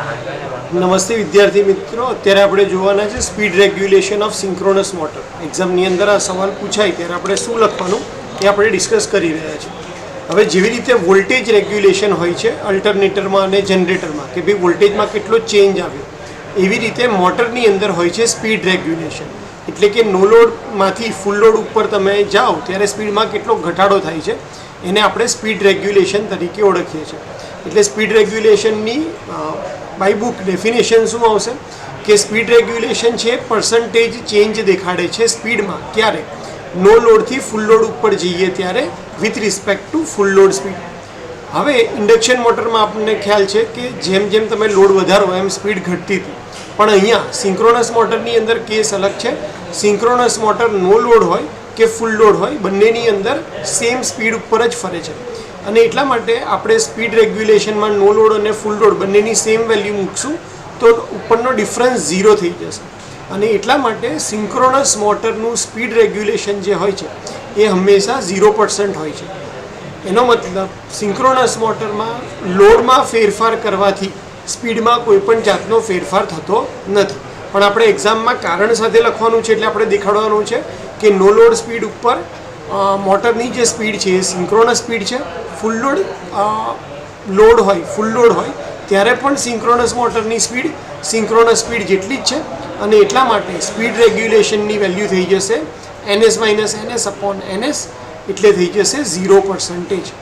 નમસ્તે વિદ્યાર્થી મિત્રો, અત્યારે આપણે જોવાના છે speed regulation of synchronous motor. એક્ઝામની અંદર આ સવાલ પૂછાય ત્યારે આપણે શું લખવાનું એ આપણે ડિસ્કસ કરી રહ્યા છીએ. હવે જેવી રીતે વોલ્ટેજ રેગ્યુલેશન હોય છે અલ્ટરનેટરમાં અને જનરેટરમાં, કે ભાઈ વોલ્ટેજમાં કેટલો ચેન્જ આવ્યો, એવી રીતે મોટરની અંદર હોય છે સ્પીડ રેગ્યુલેશન. એટલે કે નો લોડમાંથી ફૂલ લોડ ઉપર તમે જાઓ ત્યારે સ્પીડમાં કેટલો ઘટાડો થાય છે એને આપણે સ્પીડ રેગ્યુલેશન તરીકે ઓળખીએ છીએ. એટલે સ્પીડ રેગ્યુલેશનની બાય બુક ડેફિનેશન શું આવશે કે સ્પીડ રેગ્યુલેશન છે પર્સન્ટેજ ચેન્જ દેખાડે છે સ્પીડમાં ક્યારે નો લોડથી ફૂલ લોડ ઉપર જઈએ ત્યારે with respect to full load speed. હવે ઇન્ડક્શન મોટરમાં આપણને ખ્યાલ છે કે જેમ જેમ તમે લોડ વધારો એમ સ્પીડ ઘટતી હતી, પણ અહીંયા સિંક્રોનસ મોટરની અંદર કેસ અલગ છે. સિંક્રોનસ મોટર નો લોડ હોય કે ફૂલ લોડ હોય બંનેની અંદર સેમ સ્પીડ ઉપર જ ફરે છે, અને એટલા માટે આપણે સ્પીડ રેગ્યુલેશનમાં નો લોડ અને ફૂલ લોડ બંનેની સેમ વેલ્યુ મૂકશું તો ઉપરનો ડિફરન્સ 0 થઈ જશે. અને એટલા માટે સિંક્રોનસ મોટરનું સ્પીડ રેગ્યુલેશન જે હોય છે એ હંમેશા 0% હોય છે. એનો મતલબ સિંક્રોનસ મોટરમાં લોડમાં ફેરફાર કરવાથી સ્પીડમાં કોઈ પણ જાતનો ફેરફાર થતો નથી. પણ આપણે એક્ઝામમાં કારણ સાથે લખવાનું છે એટલે આપણે દેખાડવાનું છે કે નો લોડ સ્પીડ ઉપર મોટરની જે સ્પીડ છે એ સિંક્રોનસ સ્પીડ છે. ફૂલ લોડ હોય ફૂલ લોડ હોય ત્યારે પણ સિંક્રોનસ મોટરની સ્પીડ સિંક્રોનસ સ્પીડ જેટલી જ છે, અને એટલા માટે સ્પીડ રેગ્યુલેશનની વેલ્યુ થઈ જશે ns-ns/ns, એટલે થઈ જશે 0%.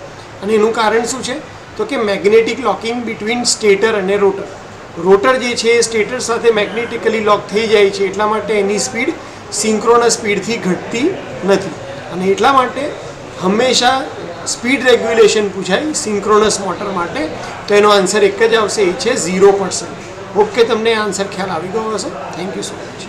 અને એનું કારણ શું છે તો કે મેગ્નેટિક લોકિંગ બિટવીન સ્ટેટર અને રોટર. રોટર જે છે એ સ્ટેટર સાથે મેગ્નેટિકલી લોક થઈ જાય છે, એટલા માટે એની સ્પીડ સિંક્રોનસ સ્પીડથી ઘટતી નથી. અને એટલા માટે હંમેશા સ્પીડ રેગ્યુલેશન પૂછાય સિંક્રોનસ મોટર માટે તો એનો આન્સર એક જ આવશે, એ છે 0%. ઓકે, તમને આન્સર ખ્યાલ આવી ગયો હશે. Thank you so much.